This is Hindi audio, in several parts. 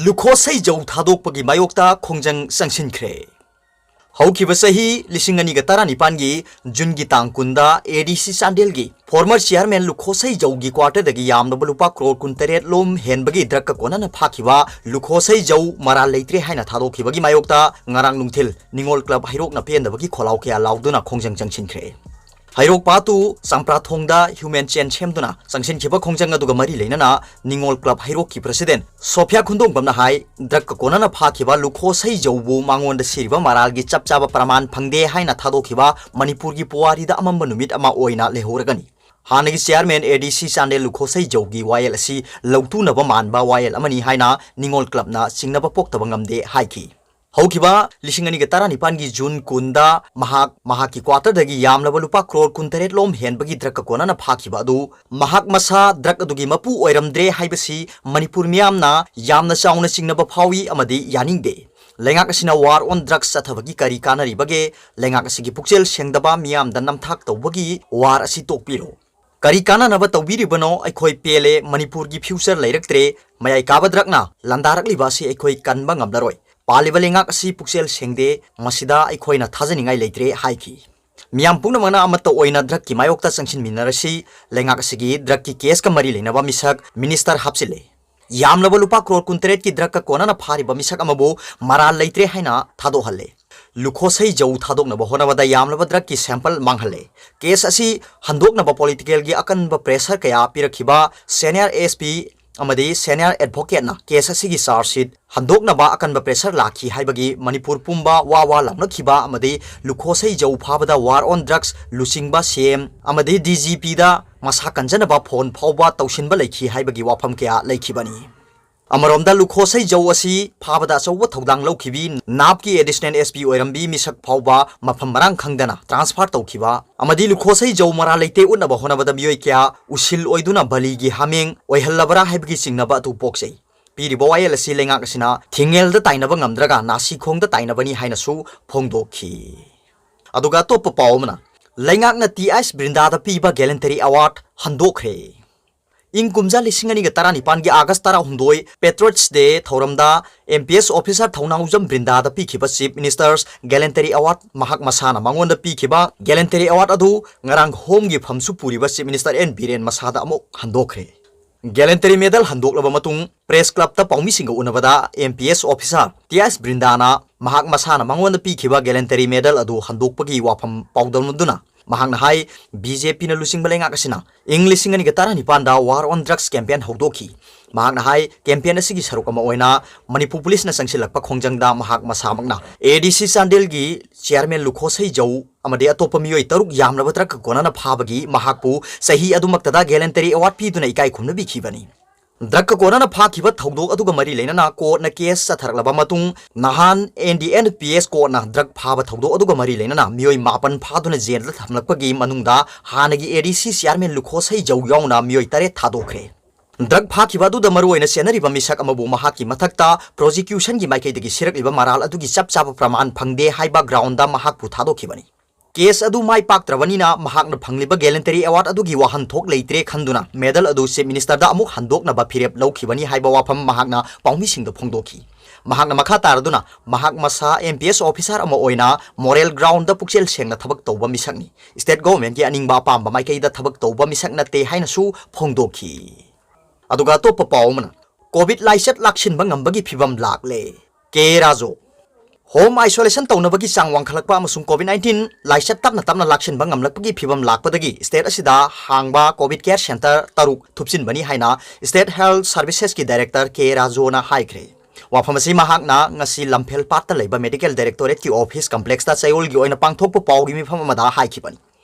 ꯂꯨꯈꯣꯁꯩ ꯖꯧ ꯊꯥꯗꯣꯛꯄꯒꯤ ꯃꯥꯌꯣꯛꯇ ꯈꯣꯡꯖꯪ ꯆꯪꯁꯤꯟꯈ꯭ꯔꯦ꯫ ꯍꯧꯈꯤꯕ ꯆꯍꯤ 2019ꯒꯤ ꯖꯨꯟꯒꯤ ꯇꯥꯡ 10ꯗ ADC ꯆꯥꯟꯗꯦꯜꯒꯤ ꯐꯣꯔꯃꯔ ꯆꯤꯌꯔꯃꯦꯟ ꯂꯨꯈꯣꯁꯩ ꯖꯧꯒꯤ ꯀ꯭ꯋꯥꯔꯇꯔꯗꯒꯤ ꯌꯥꯝꯂꯕ ꯂꯨꯄꯥ ꯀ꯭ꯔꯣꯔ 18 ꯂꯣꯝ ꯍꯦꯟꯕꯒꯤ ꯗ꯭ꯔꯒꯀ ꯀꯣꯟꯅꯅ ꯐꯥꯈꯤꯕ ꯂꯨꯈꯣꯁꯩ ꯖꯧ ꯃꯔꯥꯜ ꯂꯩꯇ꯭ꯔꯦ ꯍꯥꯏꯅ ꯊꯥꯗꯣꯛꯈꯤꯕꯒꯤ ꯃꯥꯌꯣꯛꯇ ꯉꯔꯥꯡ ꯅꯨꯡꯊꯤꯜ ꯅꯤꯡꯉꯣꯜ ꯀ꯭ꯂꯕ ꯍꯩꯔꯣꯛꯅ ꯄꯦꯟꯗꯕꯒꯤ ꯈꯣꯜꯂꯥꯎ ꯀꯌꯥ ꯂꯥꯎꯗꯨꯅ ꯈꯣꯡꯖꯪ ꯆꯪꯁꯤꯟꯈ꯭ꯔꯦ꯫ ꯍꯩꯔꯣꯛ ꯄꯥꯇꯨ ꯆꯝꯄ꯭ꯔꯥꯊꯣꯡꯗ ꯍ꯭ꯌꯨꯃꯦꯟ ꯆꯦꯟ ꯁꯦꯝꯗꯨꯅ ꯆꯪꯁꯤꯟꯈꯤꯕ ꯈꯣꯡꯖꯪ ꯑꯗꯨꯒ ꯃꯔꯤ ꯂꯩꯅꯅ ꯅꯤꯡꯉꯣꯜ ꯀ꯭ꯂꯕ ꯍꯩꯔꯣꯛꯀꯤ ꯄ꯭ꯔꯦꯁꯤꯗꯦꯟꯠ ꯁꯣꯐꯤꯌꯥ ꯈꯨꯟꯗꯣꯡꯕꯝꯅ ꯍꯥꯏ ꯗ꯭ꯔꯒꯀ ꯀꯣꯟꯅꯅ ꯐꯥꯈꯤꯕ ꯂꯨꯈꯣꯁꯩ ꯖꯧꯕꯨ ꯃꯉꯣꯟꯗ ꯁꯤꯔꯤꯕ ꯃꯔꯥꯜꯒꯤ ꯆꯞ ꯆꯥꯕ ꯄ꯭ꯔꯃꯥꯟ ꯐꯪꯗꯦ ꯍꯥꯏꯅ ꯊꯥꯗꯣꯛꯈꯤꯕ ꯃꯅꯤꯄꯨꯔꯒꯤ ꯄꯨꯋꯥꯔꯤꯗ ꯑꯃꯝꯕ ꯅꯨꯃꯤꯠ ꯑꯃ ꯑꯣꯏꯅ ꯂꯩꯍꯧꯔꯒꯅꯤ꯫ ꯍꯥꯟꯅꯒꯤ ꯆꯤꯌꯔꯃꯦꯟ ADC ꯆꯥꯟꯗꯦꯜ ꯂꯨꯈꯣꯁꯩ ꯖꯧꯒꯤ ꯋꯥꯌꯦꯜ ꯑꯁꯤ ꯂꯧꯇꯨꯅꯕ ꯃꯥꯟꯕ ꯋꯥꯌꯦꯜ ꯑꯃꯅꯤ ꯍꯥꯏꯅ ꯅꯤꯡꯉꯣꯜ ꯀ꯭ꯂꯕꯅ ꯆꯤꯡꯅꯕ ꯄꯣꯛꯇꯕ ꯉꯝꯗꯦ ꯍꯥꯏꯈꯤ꯫ ꯍꯧꯈꯤꯕ 2019ꯒꯤ ꯖꯨꯟ 10ꯗ ꯃꯍꯥꯛꯀꯤ ꯀ꯭ꯋꯥꯔꯇꯔꯗꯒꯤ ꯌꯥꯝꯂꯕ ꯂꯨꯄꯥ ꯀ꯭ꯔꯣꯔ 18 ꯂꯣꯝ ꯍꯦꯟꯕꯒꯤ ꯗ꯭ꯔꯒꯀ ꯀꯣꯟꯅꯅ ꯐꯥꯈꯤꯕ ꯑꯗꯨ ꯃꯍꯥꯛ ꯃꯁꯥ ꯗ꯭ꯔꯒ ꯑꯗꯨꯒꯤ ꯃꯄꯨ ꯑꯣꯏꯔꯝꯗ꯭ꯔꯦ ꯍꯥꯏꯕꯁꯤ ꯃꯅꯤꯄꯨꯔ ꯃꯤꯌꯥꯝꯅ ꯌꯥꯝꯅ ꯆꯥꯎꯅ ꯆꯤꯡꯅꯕ ꯐꯥꯎꯏ ꯑꯃꯗꯤ ꯌꯥꯅꯤꯡꯗꯦ꯫ ꯂꯩꯉꯥꯛ ꯑꯁꯤꯅ ꯋꯥꯔ ꯑꯣꯟ ꯗ꯭ꯔꯒꯁ ꯆꯠꯊꯕꯒꯤ ꯀꯔꯤ ꯀꯥꯟꯅꯔꯤꯕꯒꯦ? ꯂꯩꯉꯥꯛ ꯑꯁꯤꯒꯤ ꯄꯨꯛꯆꯦꯜ ꯁꯦꯡꯗꯕ ꯃꯤꯌꯥꯝꯗ ꯅꯝꯊꯥꯛ ꯇꯧꯕꯒꯤ ꯋꯥꯔ ꯑꯁꯤ ꯇꯣꯛꯄꯤꯔꯣ꯫ ꯀꯔꯤ ꯀꯥꯟꯅꯅꯕ ꯇꯧꯕꯤꯔꯤꯕꯅꯣ? ꯑꯩꯈꯣꯏ ꯄꯦꯜꯂꯦ, ꯃꯅꯤꯄꯨꯔꯒꯤ ꯐ꯭ꯌꯨꯆꯔ ꯂꯩꯔꯛꯇ꯭ꯔꯦ, ꯃꯌꯥꯏ ꯀꯥꯕ ꯗ꯭ꯔꯒꯅ ꯂꯥꯟꯗꯥꯔꯛꯂꯤꯕ ꯑꯁꯤ ꯑꯩꯈꯣꯏ ꯀꯟꯕ ꯉꯝꯂꯔꯣꯏ꯫ ꯄꯥꯜꯂꯤꯕ ꯂꯩꯉꯥꯛ ꯑꯁꯤ ꯄꯨꯛꯆꯦꯜ ꯁꯦꯡꯗꯦ, ꯃꯁꯤꯗ ꯑꯩꯈꯣꯏꯅ ꯊꯥꯖꯅꯤꯡꯉꯥꯏ ꯂꯩꯇ꯭ꯔꯦ ꯍꯥꯏꯈꯤ꯫ ꯃꯤꯌꯥꯝ ꯄꯨꯝꯅꯃꯛꯅ ꯑꯃꯠꯇ ꯑꯣꯏꯅ ꯗ꯭ꯔꯒꯀꯤ ꯃꯥꯌꯣꯛꯇ ꯆꯪꯁꯤꯟꯃꯤꯟꯅꯔꯁꯤ, ꯂꯩꯉꯥꯛ ꯑꯁꯤꯒꯤ ꯗ꯭ꯔꯒꯀꯤ ꯀꯦꯁꯀ ꯃꯔꯤ ꯂꯩꯅꯕ ꯃꯤꯁꯛ ꯃꯤꯅꯤꯁꯇꯔ ꯍꯥꯞꯆꯤꯜꯂꯦ, ꯌꯥꯝꯂꯕ ꯂꯨꯄꯥ ꯀ꯭ꯔꯣꯔ 18ꯒꯤ ꯗ꯭ꯔꯒꯀ ꯀꯣꯟꯅꯅ ꯐꯥꯔꯤꯕ ꯃꯤꯁꯛ ꯑꯃꯕꯨ ꯃꯔꯥꯜ ꯂꯩꯇ꯭ꯔꯦ ꯍꯥꯏꯅ ꯊꯥꯗꯣꯛꯍꯜꯂꯦ, ꯂꯨꯈꯣꯁꯩ ꯖꯧ ꯊꯥꯗꯣꯛꯅꯕ ꯍꯣꯠꯅꯕꯗ ꯌꯥꯝꯂꯕ ꯗ꯭ꯔꯒꯀꯤ ꯁꯦꯝꯄꯜ ꯃꯥꯡꯍꯜꯂꯦ, ꯀꯦꯁ ꯑꯁꯤ ꯍꯟꯗꯣꯛꯅꯕ ꯄꯣꯂꯤꯇꯤꯀꯦꯜꯒꯤ ꯑꯀꯟꯕ ꯄ꯭ꯔꯦꯁꯔ ꯀꯌꯥ ꯄꯤꯔꯛꯈꯤꯕ ꯁꯦꯅꯤꯌꯔ SP ꯑꯃꯗꯤ ꯁꯦꯅꯤꯌꯔ ꯑꯦꯗꯚꯣꯀꯦꯠꯅ ꯀꯦꯁ ꯑꯁꯤꯒꯤ ꯆꯥꯔꯖ ꯁꯤꯠ ꯍꯟꯗꯣꯛꯅꯕ ꯑꯀꯟꯕ ꯄ꯭ꯔꯦꯁꯔ ꯂꯥꯛꯈꯤ ꯍꯥꯏꯕꯒꯤ ꯃꯅꯤꯄꯨꯔ ꯄꯨꯝꯕ ꯋꯥ ꯂꯥꯎꯅꯈꯤꯕ ꯑꯃꯗꯤ ꯂꯨꯈꯣꯁꯩ ꯖꯧ ꯐꯥꯕꯗ ꯋꯥꯔ ꯑꯣꯟ ꯗ꯭ꯔꯒꯁ ꯂꯨꯆꯤꯡꯕ CM ꯑꯃꯗꯤ DGPꯗ ꯃꯁꯥ ꯀꯟꯖꯅꯕ ꯐꯣꯟ ꯐꯥꯎꯕ ꯇꯧꯁꯤꯟꯕ ꯂꯩꯈꯤ ꯍꯥꯏꯕꯒꯤ ꯋꯥꯐꯝ ꯀꯌꯥ ꯂꯩꯈꯤꯕꯅꯤ꯫ ꯑꯃꯔꯣꯝꯗ ꯂꯨꯈꯣꯁꯩ ꯖꯧ ꯑꯁꯤ ꯐꯥꯕꯗ ꯑꯆꯧꯕ ꯊꯧꯗꯥꯡ ꯂꯧꯈꯤꯕꯤ ꯅꯥꯞꯀꯤ ꯑꯦꯗꯤꯁꯅꯦꯜ SP ꯑꯣꯏꯔꯝꯕꯤ ꯃꯤꯁꯛ ꯐꯥꯎꯕ ꯃꯐꯝ ꯃꯔꯥꯡ ꯈꯪꯗꯅ ꯇ꯭ꯔꯥꯟꯁꯐꯔ ꯇꯧꯈꯤꯕ ꯑꯃꯗꯤ ꯂꯨꯈꯣꯁꯩ ꯖꯧ ꯃꯔꯥꯜ ꯂꯩꯇꯦ ꯎꯠꯅꯕ ꯍꯣꯠꯅꯕꯗ ꯃꯤꯑꯣꯏ ꯀꯌꯥ ꯎꯁꯤꯜ ꯑꯣꯏꯗꯨꯅ ꯕꯂꯤꯒꯤ ꯍꯥꯃꯦꯡ ꯑꯣꯏꯍꯜꯂꯕ꯭ꯔꯥ ꯍꯥꯏꯕꯒꯤ ꯆꯤꯡꯅꯕ ꯑꯗꯨ ꯄꯣꯛꯆꯩ꯫ ꯄꯤꯔꯤꯕ ꯋꯥꯌꯦꯜ ꯑꯁꯤ ꯂꯩꯉꯥꯛ ꯑꯁꯤꯅ ꯊꯤꯡꯉꯦꯜꯗ ꯇꯥꯏꯅꯕ ꯉꯝꯗ꯭ꯔꯒ ꯅꯥꯁꯤꯈꯣꯡꯗ ꯇꯥꯏꯅꯕꯅꯤ ꯍꯥꯏꯅꯁꯨ ꯐꯣꯡꯗꯣꯛꯈꯤ꯫ ꯑꯗꯨꯒ ꯑꯇꯣꯞꯄ ꯄꯥꯎ ꯑꯃꯅ ꯂꯩꯉꯥꯛꯅ TS ꯕ꯭ꯔꯤꯟꯗꯥꯗ ꯄꯤꯕ ꯒꯦꯂꯦꯟꯇꯔꯤ ꯑꯦꯋꯥꯔꯗ ꯍꯟꯗꯣꯛꯈ꯭ꯔꯦ꯫ ꯏꯪ ꯀꯨꯝꯖꯥ 2019ꯒꯤ ꯑꯥꯒꯁꯠ 16 ꯄꯦꯇ꯭ꯔꯣꯏꯠꯁ ꯗꯦ ꯊꯧꯔꯝꯗ MPS ꯑꯣꯐꯤꯁꯥꯔ ꯊꯧꯅꯥꯎꯖꯝ ꯕ꯭ꯔꯤꯟꯗꯥꯗ ꯄꯤꯈꯤꯕ ꯆꯤꯐ ꯃꯤꯅꯤꯁꯇꯔꯁ ꯒꯦꯂꯦꯟꯇꯔꯤ ꯑꯦꯋꯥꯔꯗ ꯃꯍꯥꯛ ꯃꯁꯥꯅ ꯃꯉꯣꯟꯗ ꯄꯤꯈꯤꯕ ꯒꯦꯂꯦꯟꯇꯔꯤ ꯑꯦꯋꯥꯔꯗ ꯑꯗꯨ ꯉꯔꯥꯡ ꯍꯣꯝꯒꯤ ꯐꯝꯁꯨ ꯄꯨꯔꯤꯕ ꯆꯤꯐ ꯃꯤꯅꯤꯁꯇꯔ N ꯕꯤꯔꯦꯟ ꯃꯁꯥꯗ ꯑꯃꯨꯛ ꯍꯟꯗꯣꯛꯈ꯭ꯔꯦ꯫ ꯒꯦꯂꯦꯟꯇꯔꯤ ꯃꯦꯗꯜ ꯍꯟꯗꯣꯛꯂꯕ ꯃꯇꯨꯡ ꯄ꯭ꯔꯦꯁ ꯀ꯭ꯂꯕꯇ ꯄꯥꯎꯃꯤꯁꯤꯡꯒ ꯎꯅꯕꯗ MPS ꯑꯣꯐꯤꯁꯥꯔ TS ꯕ꯭ꯔꯤꯟꯗꯥꯅ ꯃꯍꯥꯛ ꯃꯁꯥꯅ ꯃꯉꯣꯟꯗ ꯄꯤꯈꯤꯕ ꯒꯦꯂꯦꯟꯇꯔꯤ ꯃꯦꯗꯜ ꯑꯗꯨ ꯍꯟꯗꯣꯛꯄꯒꯤ ꯋꯥꯐꯝ ꯄꯥꯎꯗꯝꯅꯗꯨꯅ ꯃꯍꯥꯛꯅ ꯍꯥꯏ BJPꯅ ꯂꯨꯆꯤꯡꯕ ꯂꯩꯉꯥꯛ ꯑꯁꯤꯅ ꯏꯪ 2019ꯗ ꯋꯥꯔ ꯑꯣꯟ ꯗ꯭ꯔꯒꯁ ꯀꯦꯝꯄꯦꯟ ꯍꯧꯗꯣꯛꯈꯤ꯫ ꯃꯍꯥꯛꯅ ꯍꯥꯏ ꯀꯦꯝꯄꯦꯟ ꯑꯁꯤꯒꯤ ꯁꯔꯨꯛ ꯑꯃ ꯑꯣꯏꯅ ꯃꯅꯤꯄꯨꯔ ꯄꯨꯂꯤꯁꯅ ꯆꯪꯁꯤꯜꯂꯛꯄ ꯈꯣꯡꯖꯪꯗ ꯃꯍꯥꯛ ꯃꯁꯥꯃꯛꯅ ADC ꯆꯥꯟꯗꯦꯜꯒꯤ ꯆꯤꯌꯔꯃꯦꯟ ꯂꯨꯈꯣꯁꯩ ꯖꯧ ꯑꯃꯗꯤ ꯑꯇꯣꯞꯄ ꯃꯤꯑꯣꯏ 6 ꯌꯥꯝꯂꯕ ꯗ꯭ꯔꯒꯀ ꯀꯣꯟꯅꯅ ꯐꯥꯕꯒꯤ ꯃꯍꯥꯛꯄꯨ ꯆꯍꯤ ꯑꯗꯨꯃꯛꯇꯗ ꯒꯦꯂꯦꯟꯇꯔꯤ ꯑꯦꯋꯥꯔꯗ ꯄꯤꯗꯨꯅ ꯏꯀꯥꯏ ꯈꯨꯝꯅꯕꯤꯈꯤꯕꯅꯤ꯫ ꯗ꯭ꯔꯒꯀ ꯀꯣꯟꯅꯅ ꯐꯥꯈꯤꯕ ꯊꯧꯗꯣꯛ ꯑꯗꯨꯒ ꯃꯔꯤ ꯂꯩꯅꯅ ꯀꯣꯔꯠꯅ ꯀꯦꯁ ꯆꯠꯊꯔꯛꯂꯕ मतुंग नहान NDNPS कोर्टना ड्रग फाब थौदो अदुगा मरी लेना मियोय 9 फादुना जेल थमलकपगी मनुंगदा हानगी ADC चेयरमैन लुखोसै जौ याउना मियोय 3 थादोखरे। ड्रग फाखिबा दुदा मरुओइना सेनरिबा मिसक अमबु महाकी मथक्ता प्रोसिक्यूशन की माइकैदगी सिरकलिबा मराल अदुगी चप चाप प्रमाण फंगदे हाइबा ग्राउंडदा महाकपु थादोखिबनी। केस अदु माइ पाक्त्रबनिना महाकना फंगलिबा गैलेंटरी अवार्ड अदुगी वाहनथोक लेइत्रे खंदुना मेडल अदु चीफ मिनिस्टर दा अमुक हंदोकनबा फिरेप लौखिबनी हाइबा वाफम महाकना पाउमिसिंगदा फोंदोखि। महाकना मखा तारदुना महाक मसा MPS ऑफिसर अमा ओइना मोरल ग्राउंड दा पुक्सेल सेंगना थबक तौबा मिसकनी स्टेट गवर्नमेंट की अनिंगबा पांबा माइकैदा थबक तौबा मिसक नते हाइनसु फोंदोखि। अदुगा तोप पाउमना कोविड लाइसेट लाक्सिनबा ngambagi फिबम लाक्ले के राजो होम आइसोलेशन तौनबगी चांग वांखलकपा अमसुंग कोविड-19 लाइसेट तपना तपना लाक्सिनबा ngamlakpagi फिबम लाक्पदगी स्टेट असिदा हांगबा कोविड केयर सेंटर तरुक थुपसिनबनी हाइना स्टेट हेल्थ सर्विसेस की डायरेक्टर के राजोना हाइख्रे। वाफमसी महाकना ngasi लम्फेल पात्ता लेबा मेडिकल डायरेक्टोरेट की ऑफिस कॉम्प्लेक्स ता चैओल की ओइना पांगथोकपा पाउगी मिफम अमदा हाइखिबनी।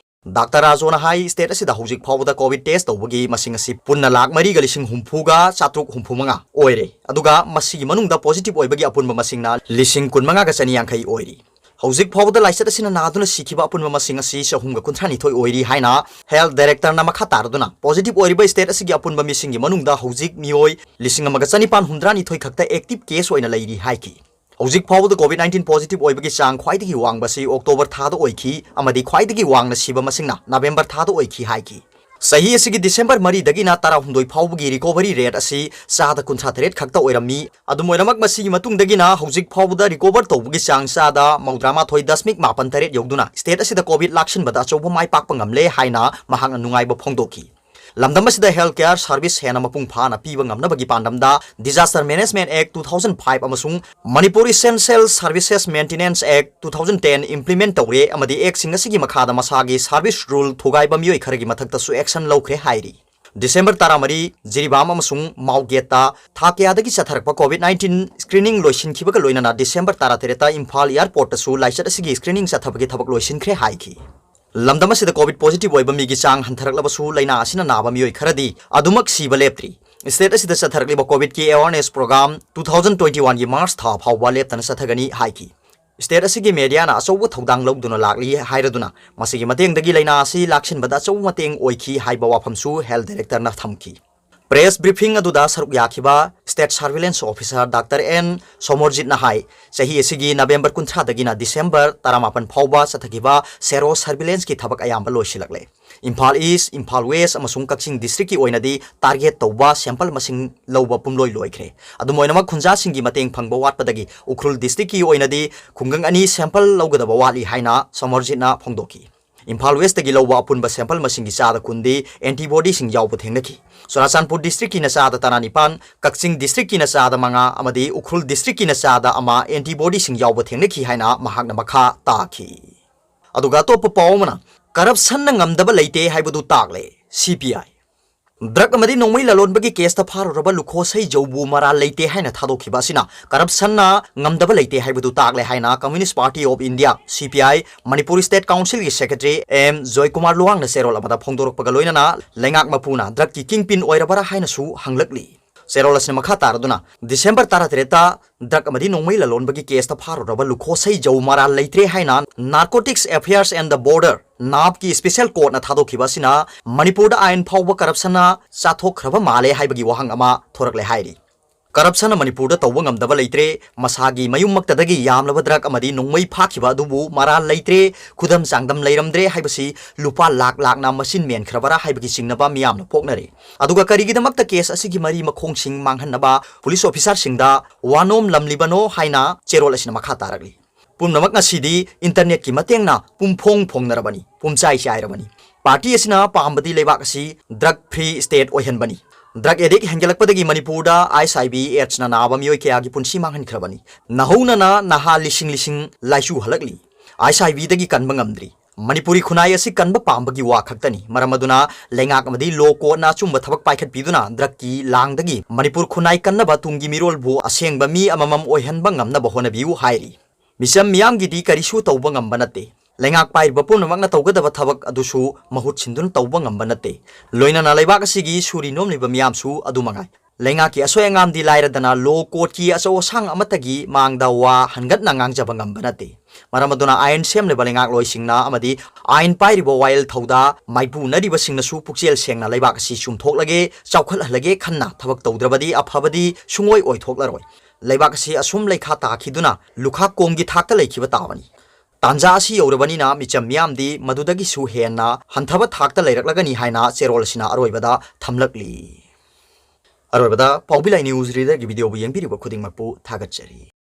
डॉक्टर राजोना हाई स्टेट असिदा हौजिक फाउबदा कोविड टेस्ट तौबगी मसिंग असि पुन्ना लाख मरी गलिसिंग हुमफुगा चात्रुक हुमफुमंगा ओइरे अदुगा मसिगी मनुंगदा पॉजिटिव ओइबगी अपुनबा मसिंगना लिसिंग कुनमंगा गा चनी यांखै ओइरी। हौजिक फाउबदा लाइसेट असिना नादुना सिखिबा अपुनबा मसिंग असि सहुमगा कुंथ्रानिथोय ओइरी हाइना हेल्थ डायरेक्टर ना मखा तारदुना पॉजिटिव ओइरिबा स्टेट असिगी अपुनबा मिसिंगी मनुंगदा हौजिक मियोय लिसिंग अमगा चनिपान हुंद्रानिथोय खक्ता एक्टिव केस ओइना लैरी हाइकी। हौजिक फाउबदा कोविड-19 पॉजिटिव ओइबगी चांग ख्वाइदगी वांगबसी अक्टोबर थादा ओइखी अमदी ख्वाइदगी वांगना सिबा मसिंगना नवेंबर थादा ओइखी हाइकी। सही असिगी दिसंबर मरी दगिना तारा हुंदोई फाउबगी रिकवरी रेट असी चादा कुंथा तरेट खक्ता ओइरमी अदुमोइनमक मसिगी मतुंगदगिना हौजिक फाउबदा रिकवर तौबगी चांग चादा 93.8 यौदुना स्टेट असिदा कोविड लाक्सिनबदा अचौब माइ पाकपा ngamle हाइना महांग नुंगाइबा फोंदोकी लमदम असिदा हेल्थ केयर सर्विस हेना मपुंग फाना पीबा ngamnabagi pandamda disaster management act 2005 अमसुंग Manipur essential services maintenance act 2010 implement तौरे अमदी एक्ट सिंग असिगी मखादा मसागी सर्विस रूल थुगाइबा मियोइ खरगी मथक्तसु एक्शन लौखरे हाइरी डिसेंबर 13 जिरीबाम अमसुंग माउगेता थाकेयादगी चथरकपा कोविड-19 स्क्रीनिंग लोइसिनखिबगा लोइनना डिसेंबर 13 इम्फाल एयरपोर्ट लाइचत असिगी स्क्रीनिंग चथबगी थबक लोइसिनख्रे हाइखी लमदम असिदा कोविड पॉजिटिव ओइबा मिगी चांग हंथरकलबसु लैना असिना नाबा मियोइ खरदी अदुमक सीबा लेप्त्री स्टेट असिदा चथरकलिबा कोविड की अवेयरनेस प्रोग्राम 2021 की मार्च था फाउबा लेप्तना चथगनी हाइकी स्टेट असिगी मीडिया ना अचौब थौदांग लौदुना लागली हाइरदुना मसिगी मतेंगदगी लैना असि लाक्सिनबदा अचौब मतेंग ओइखी हाइबा वाफमसु हेल्थ डायरेक्टर ना थमकी प्रेस ब्रीफिंग अदुदा सरुक याखिबा state surveillance officer doctor N Somarjit ना हाई सही असिगी नवेंबर 19 दगिना डिसेंबर 18 फाउबा चथगिबा सेरो सर्विलेंस की थबक अयाम लोइसिलकले इम्फाल ईस्ट इम्फाल वेस्ट अमसुंग कक्सिंग डिस्ट्रिक्ट की ओइनदी टारगेट तौबा सैंपल मसिंग लौबा पुमलोइ लोइख्रे अदुमोइनमक खुंजा सिंगी मतेंग फंगबा वाटपदगी उखरुल डिस्ट्रिक्ट की ओइनदी खुंगंग अनि सैंपल लौगदबा वाली हाइना सोमरजित ना फोंदोकी इम्फाल वेस्ट की लौबा अपुनबा सैंपल मसिंगी चादा कुंदी एंटीबॉडी सिंग यावबा थेंगनखी चुराचानपुर डिस्ट्रिक्ट की नचादा तरानिपान कक्सिंग डिस्ट्रिक्ट की नचादा मंगा अमदी उखरुल डिस्ट्रिक्ट की नचादा अमा एंटीबॉडी सिंग यावबा थेंगनखी हाइना महाकना मखा ताखी अदुगा तोप पावमना corruption ngamdaba leite haibadu takle CPI drug अमदी नोंमै ललोनबगी केस ता फारुरबा लुखोसै जौबु मरा लेते हाइना थादोखिबा सिना करप्शन ना ngamdaba leite haibadu takle हाइना Communist Party of India CPI Manipur state council की सेक्रेटरी एम जॉय कुमार लुवांग ना सेरोल अमदा फोंदोरकपगा लोइनना लेंगाक मपुना ड्रग की किंग पिन ओइरबरा हाइनासु हंगलकली सेरोल असने मखा तारदुना डिसेंबर 13 ड्रग अमदी नोंमै ललोनबगी केस ता फारुरबा लुखोसै जौ मरा लेत्रे हाइना narcotics affairs and the border नाब की स्पेशल कोर्ट ना थादोखिबासिना मणिपुर आइन फाउबा करप्शन चाथोखरबा माले हाइबगी वहंग अमा थोरकले हाइरी करप्शन मणिपुर तौब ngamdaba लेत्रे मसागी मयुमक्तदगी यामलबा ड्रग अमदी नोंमै फाखिबा अदुबु मरा लेत्रे खुदम चांगदम लैरमद्रे हाइबसी लुपा लाख लाख ना मसिन मेनखरबरा हाइबगी सिंगनबा मियामना पोकनरे अदुगा करिगिदमक्ता केस असिगी मरी मखोंसिंग मांगहनबा पुलिस ऑफिसर सिंगदा वानोम लमलिबनो हाइना चेरोल असिना मखा तारगली पुनमक नसीदी इंटरनेट की मतेंगना पुमफोंग फोंगनरबनी पुमचाई चाइरबनी पार्टी असिना पामबदी लेबाक असि ड्रग फ्री स्टेट ओहनबनी ड्रग एडिक्ट हेंगलकपदगी मणिपुरदा HIV एड्स ना नाबा मियोय कयागी पुंसी मांगहनखरबनी नहौना नहा लिसिंग लिसिंग लाइसु हलकली HIV दगी कनबा ngamdri मणिपुरी खुनाई असि कनबा पामबगी वा खक्तनी मरमदुना लेंगाक अमदी लो कोर्ट ना चुंबा थबक पाइखत पिदुना ड्रग की लांगदगी मणिपुर खुनाई कन्नबा तुंगी मिरोलबु असेंगबा मी अममम ओहनबा ngamnaba होनबिउ हाइरी मिसम मियामगिदी करिसु तौबा ngamba नते लेंगाक पाइरबा पुनमकना तौगदबा थबक अदुसु महुत सिंदुन तौबा ngamba नते लोइनना लेबाक असिगी सुरी नोमलिबा मियामसु अदुमंगाय लेंगाकी असोय अंगामदी लाइरदना लो कोर्ट की असो सांग अमतगी मांगदा वा हनगतना ngangjaba ngamba नते मरमदुना आयन सेमलेबा लेंगाक लोइसिंगना अमदी आयन पाइरिबा वायल थौदा माइपु नरिबा सिंगनसु पुक्सेल सेंगना लेबाक असि सुमथोकलगे चौखलहलगे खन्ना थबक तौद्रबदी अफबदी सुंगोय ओइथोकलरोय लेबाक असि असुम लेखा ताखिदुना लुखा कोंगी थाकता लेखिबा तावनी तांजा असि यौरबनिना मिचम मियामदी मदुदगी सु हेना हंथबा थाकता लेरकलगनी हाइना चेरोलसिना अरोइबदा थमलकली अरोइबदा पाउबिलाई न्यूज रीडर की वीडियो बु येंबिरिबा खुदिंगमकपु थागतचरी।